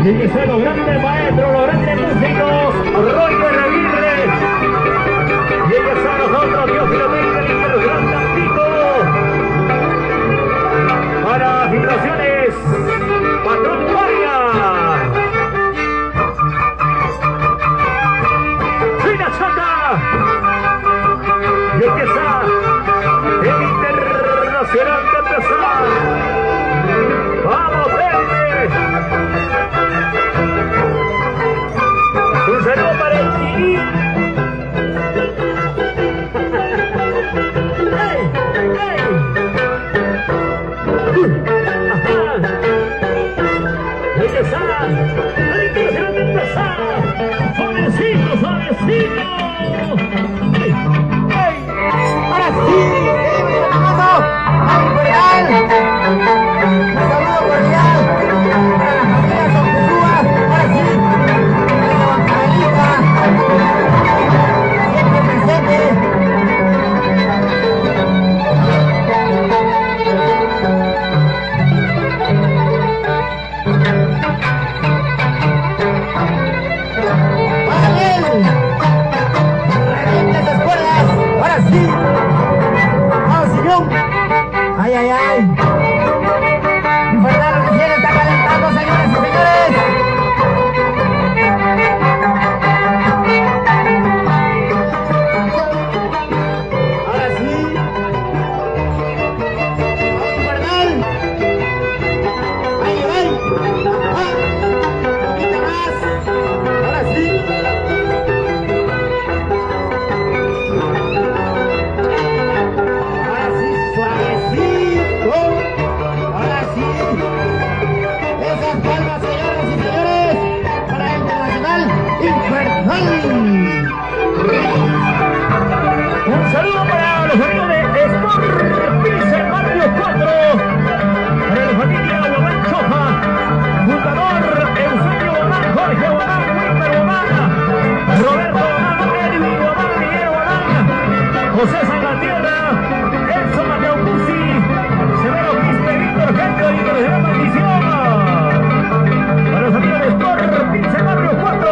Y que son los grandes maestros, los grandes músicos, Roger Aguirre. Y ellos son los otros, Dios que lo tenga, el gran Tampico. Para filtraciones, Patrón Varia. Fina Chata. Y empieza el internacional de empezar. ¡Vamos, Verde! Un saludo para el Tini. ¡Ey! ¡Ey! ¡Ajá! ¡Ahí está! ¡El internacional de empezar! ¡Suavecito, suavecito! ¡Ey! ¡Ey! Ahora sí, un saludo cordial para la familia Socuzúa. Ahora sí, la Bancarelita, siempre presente. ¡Vaya bien! ¡Revienten esas cuerdas! ¡Ahora sí! ¡Vamos, Sillón! ¡Ay, ay, ay! Infernal recién está calentando, señores y señores. Ahora sí. Infernal. Ay, ay. Ah, un poquito más. Ahora sí. Ahora sí, suavecito. Ahora sí. Esas palmas, señoras y señores, para el Internacional Infernal. Un saludo para los amigos de Sport Pilsen Barrio 4, para la familia Guamán Chofa, fundador Eusebio Guamán, Jorge Guamán, Wilmer Guamán, Roberto Guamán, Edwin Guamán, Miguel Guamán, José Salvatierra, Edson Mateo Cusi, Severo Quispe, Víctor Genio y que la maldición. Para los amigos de Sport Pilsen Barrio 4.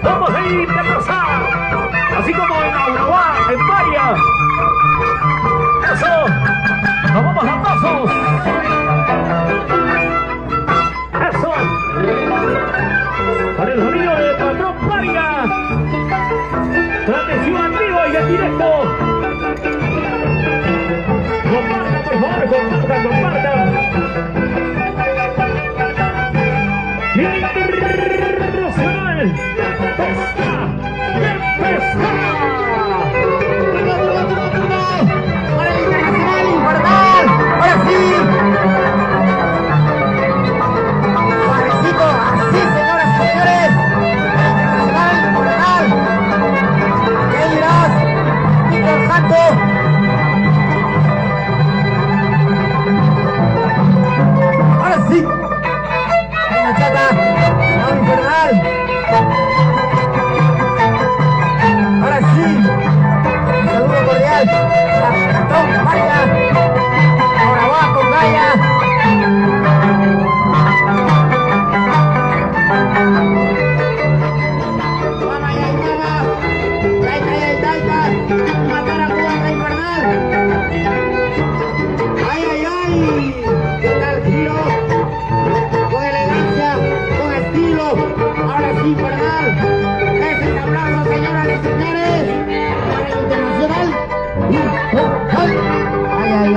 Vamos a ir de pasar, así como en Aurabá, en Varia. Eso, nos vamos a pasos. Eso, para el sonido de Patrón Varia. Transmisión en vivo y en directo. Compartan, por favor, compartan, compartan. Internacional está de empezar. Para el Internacional Infernal. Ahora sí. Suavecito, así, señoras y señores. El Internacional Infernal. ¿Qué dirás? Víctor Santo. Ahora sí. Hay una chata. Vamos, Infernal. Ahora sí, un saludo cordial para Patrón Varia. Ahora va con Gaya. Mama y ay, mama. Taita y ay, taita. Matar a Cuba Infernal. Ay, ay, ay. ¿Qué tal, Giro? Con elegancia, con estilo. Ahora sí, Infernal. Ese abrazo, señoras y señores, para el Internacional Infernal. Ay, ay, ay.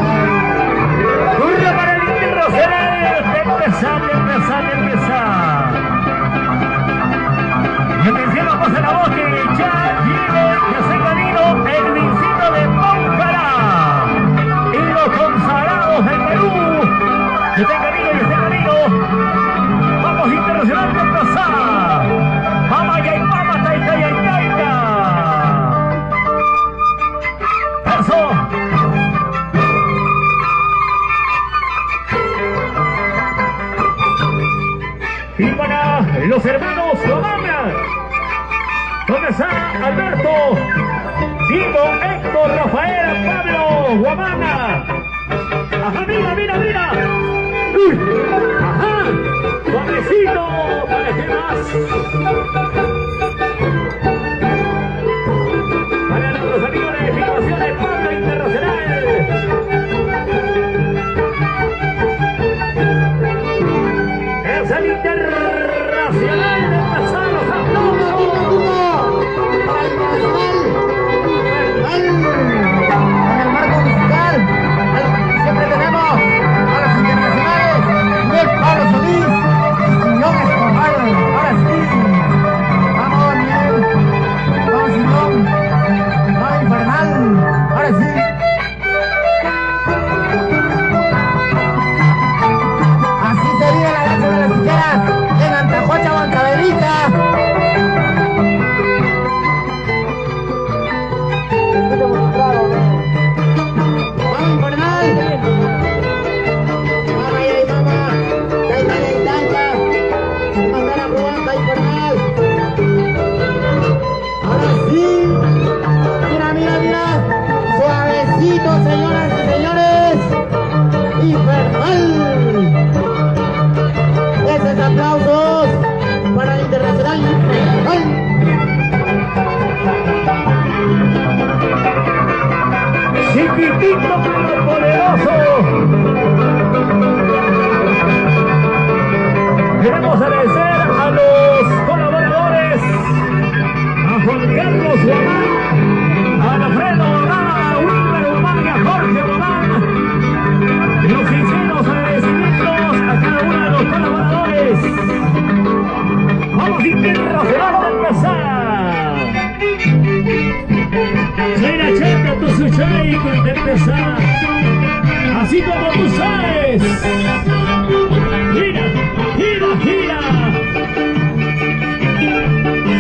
Turno para el Internacional. Empezar, empezar, empezar. Y atención, vamos a la voz que ya viene, ya se camino el vincito de Póncara. Y los consagrados del Perú. Que está en camino y está en camino. Vamos, Internacional, que empezar. Mama y ay, mama, taita y ay, taita. Eso. Y para los hermanos Romana, donde está Alberto, Diego, Héctor, Rafael, Pablo, Guamana. Ajá, mira, mira, mira. Uy, ajá. Suavecito, ¿para qué más? Para nuestros amigos de Filmaciones Pablo Internacional. Es el Internacional de pasar los aplausos. En el marco musical, siempre tenemos a los internacionales, Miguel Pablo Solís y Simón Escobar. Ahora sí, vamos Miguel, vamos Simón, vamos Infernal, ahora sí. Así sería la danza de las tijeras en Antajocha, Bancaderita. Señoras y señores, Infernal. Esos aplausos para el Internacional Infernal. Chiquitito pero poderoso. Queremos agradecer a los colaboradores, a Juan Carlos Guamán, a Alfredo Guamán, a Wilmer Guamán y a Jorge Guamán. Los sinceros agradecimientos a cada uno de los colaboradores. Vamos Internacional a empezar. Soy la chata, tu suchaico de empezar. Así como tú sabes. Gira, gira, gira.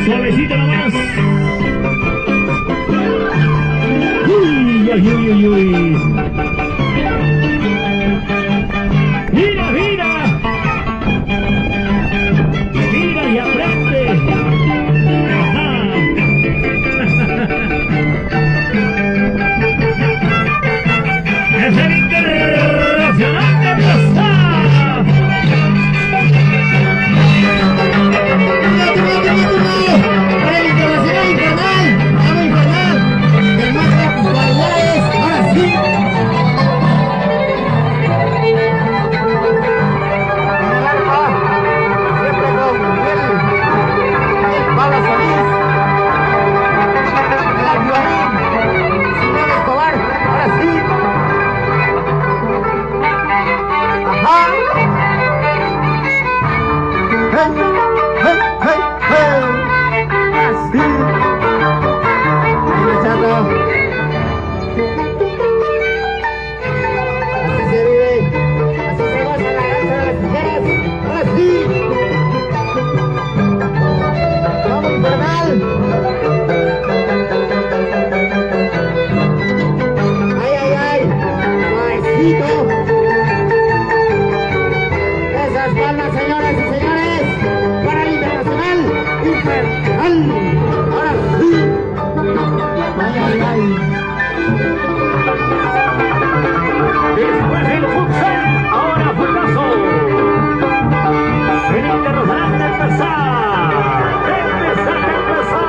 Suavecito nomás. Uy, uy, uy, uy. Gira, gira. Gira y aprende. Ajá. Es el Internacional de pasar. Para el Internacional Infernal, vamos Infernal, demuestra tus cualidades, ahora sí. Siempre con Miguel Pablo Solís, el violín, Simón Escobar, ahora sí. Ajá. Hey, hey, hey, hey. Así. Ahí chato. Así se vive. Así se goza la danza de las tijeras. Así. Vamos Infernal. Ay, ay, ay. Suavecito. Esas palmas, señoras y señores, para el Internacional Infernal. Ahora sí. Ay, ay, ay. Después del futsal, ahora futazo. El Internacional de empezar. Empezar, empezar.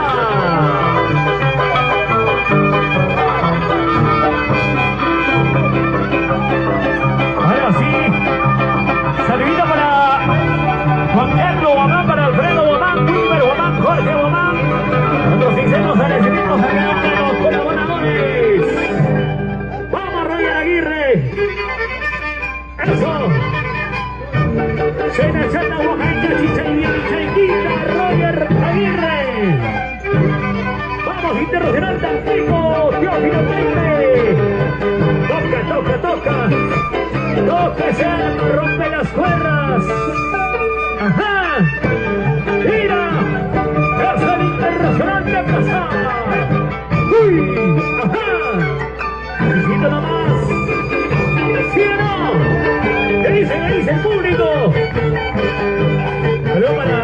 Ahora sí. Saludito para Juan Carlos Guamán, para Alfredo Guamán, Wilmer Guamán, Jorge Guamán. Nuestros sinceros agradecimientos a cada uno de los colaboradores. ¡Vamos, Roger Aguirre! ¡Eso! Cena, chata, Oaxaca, chicha y bien, chiquita, Roger Aguirre. ¡Vamos, Internacional Tampico, Teófilo Pepe! ¡Toca, toca, toca! ¡Toca ese alma, rompe las cuerdas! ¡Ajá! ¡Mira! ¡Es el Internacional de pasar! ¡Uy! ¡Ajá! ¡Necesito nomás! ¿Sí o no? ¿Qué dice el público? Pero para...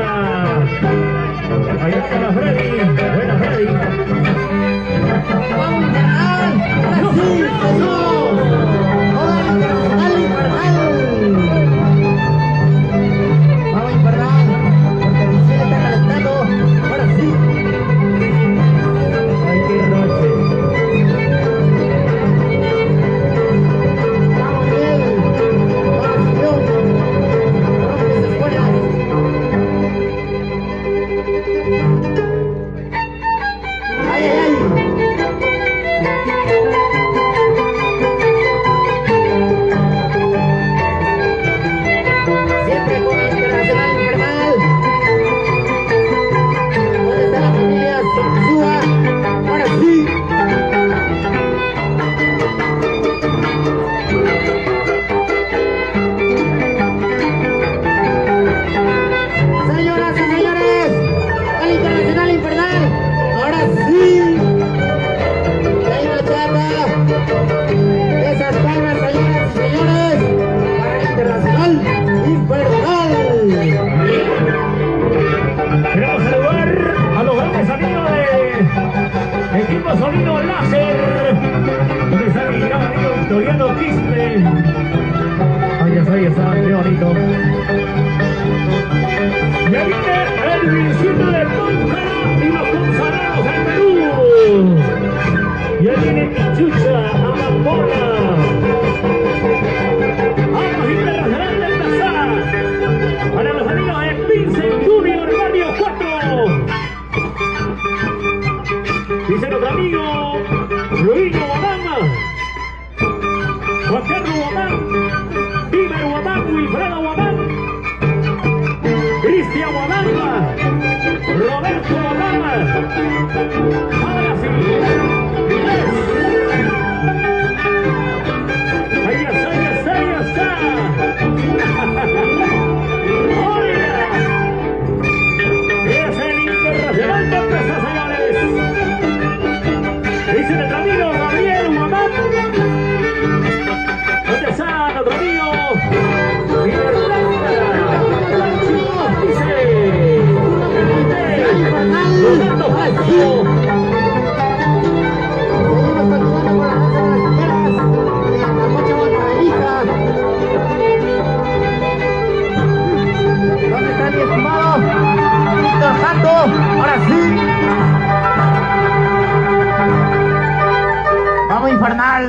Allá para Freddy. Buena Freddy. ¡Vamos Infernal! ¡Ahora sí! Victoriano Quispe. Ahí está, qué bonito. Y ahí viene el Vircito de Tóncara y los consagrados del Perú. Y ahí viene Pichucha, Amapola. Vamos internacional del pasar. Para los amigos de Vincent Junior, Barrio 4. Dice nuestro amigo Ruino Guadama, Juan Carlos Guadam, Iber Guadam, Wilfredo Guadam, Cristian Guadama, Roberto Guadama. Ahora sí, ahí está. Oiga, es el internacional de peso, señores. Dice nuestro amigo Gabriel Guamán. ¿Dónde está nuestro amigo? Dice Rolando Jasso. ¿Dónde está mi estimado Víctor Santo? Ahora sí. Vamos, infernal.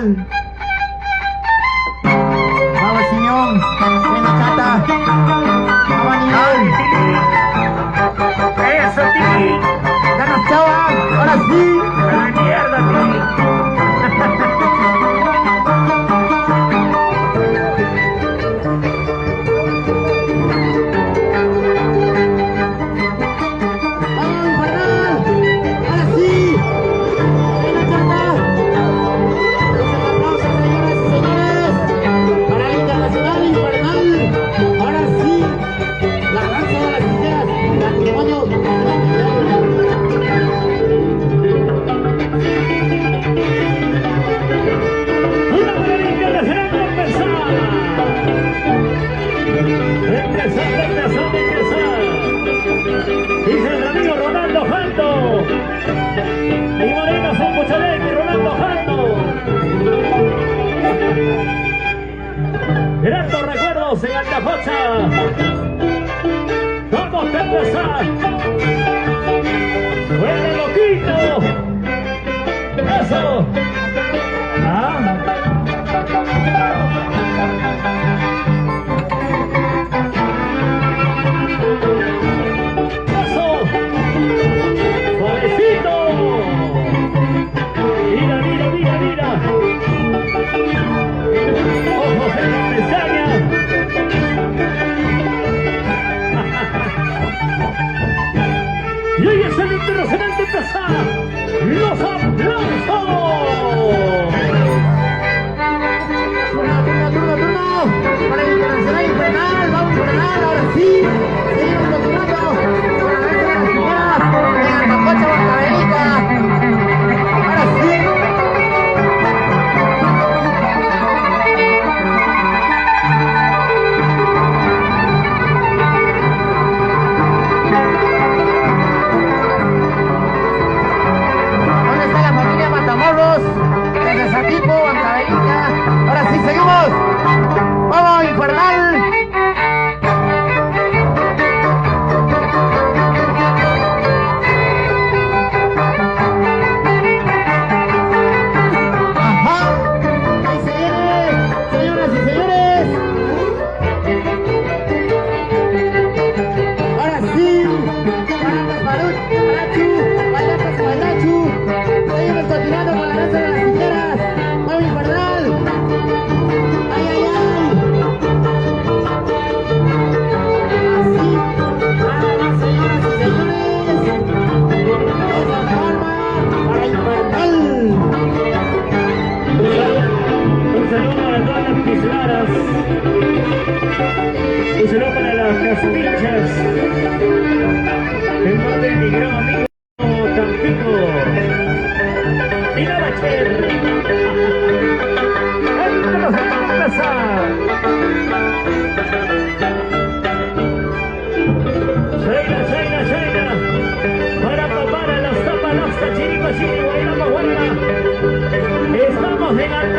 Vamos, Siñón. Ven, Chata. Vamos, animal. Eso, Tini. Ganas, chava. Ahora sí. A la mierda, Tini. Dice el amigo Ronaldo Janto. Y Moreno son Puchalén y Ronaldo Janto. Grandes recuerdos en Altafocha. Vamos a empezar. ¡Fuera loquito! ¡Eso! ¡Ah!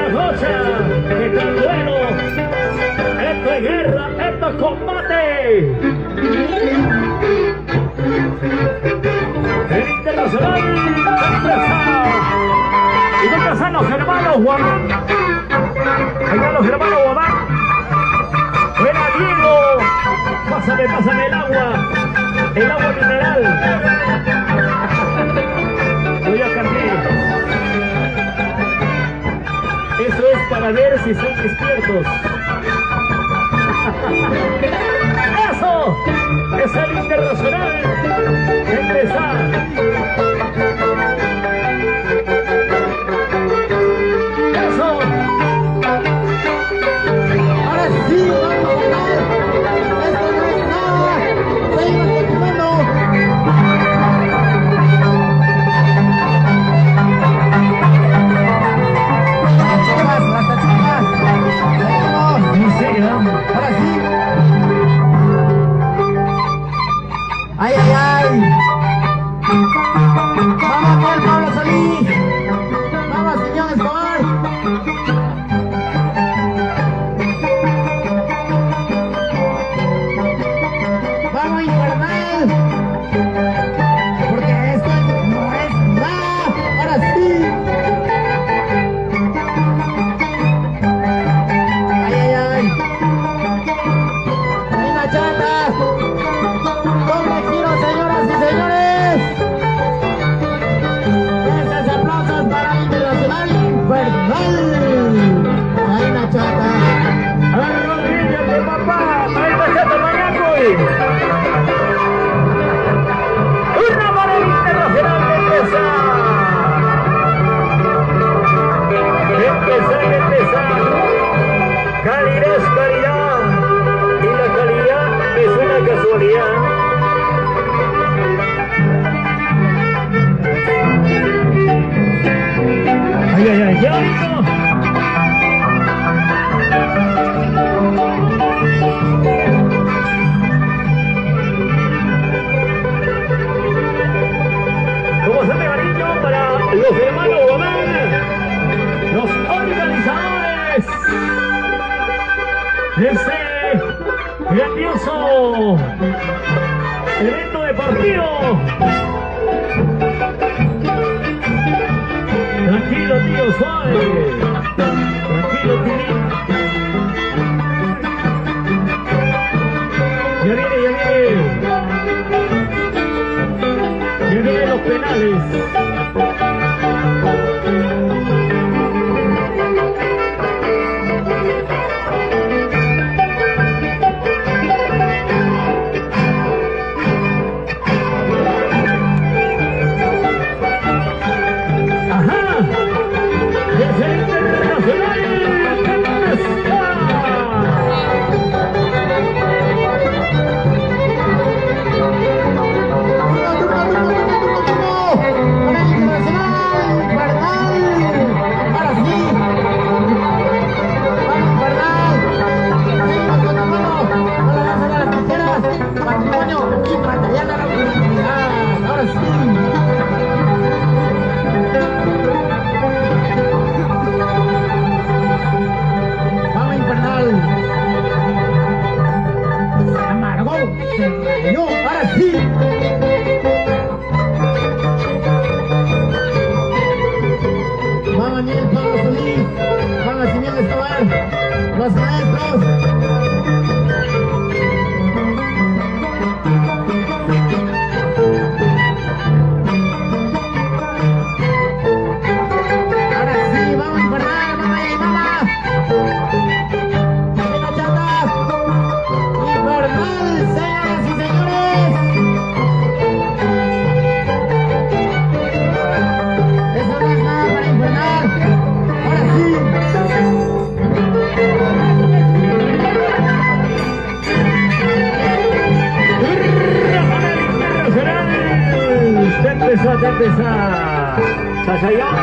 esta noche, esto es duelo, esto es guerra, esto es combate. El Internacional empieza. Y no pasan los hermanos Guamán. Allá los hermanos Guamán. Buena Diego. Pásame el agua mineral. Voy a cambiar. Eso es para ver si son despiertos. ¡Eso! Es el Internacional. Empezar. ¡Eso! Ahora sí, vamos a ganar. Esto no es nada. Seguimos continuando. Hasta chicas. Seguimos. Sí, seguimos. Ahora sí. Ay, ay, ay. Vamos con Pablo Solís. Vamos, señor Escobar. Vamos, Infernal. Porque esto no es nada. Ahora sí. Ay, ay, ay. Hay una chata. Doble giro, señoras y señores. Estos aplausos para el Internacional Infernal. Hay una chata. Rodríguez de papá. Ahí va a ser Mañacoy. Una para el Internacional de empezar. Calidad es calidad. Y la calidad es una casualidad. Ay, ay, ay, ya ahorita. Como se me cariño para los hermanos Gómez, los organizadores de este grandioso evento deportivo. Tranquilo, tío, suave. Tranquilo, tío. Ya vienen los penales. Los maestros. Ahora sí, vamos a Infernal, mamá y mamá. ¡Venga, chata! Infernal, señoras y señores. Eso no es nada para Infernal. Ahora sí. Ya empezó. Chachayán,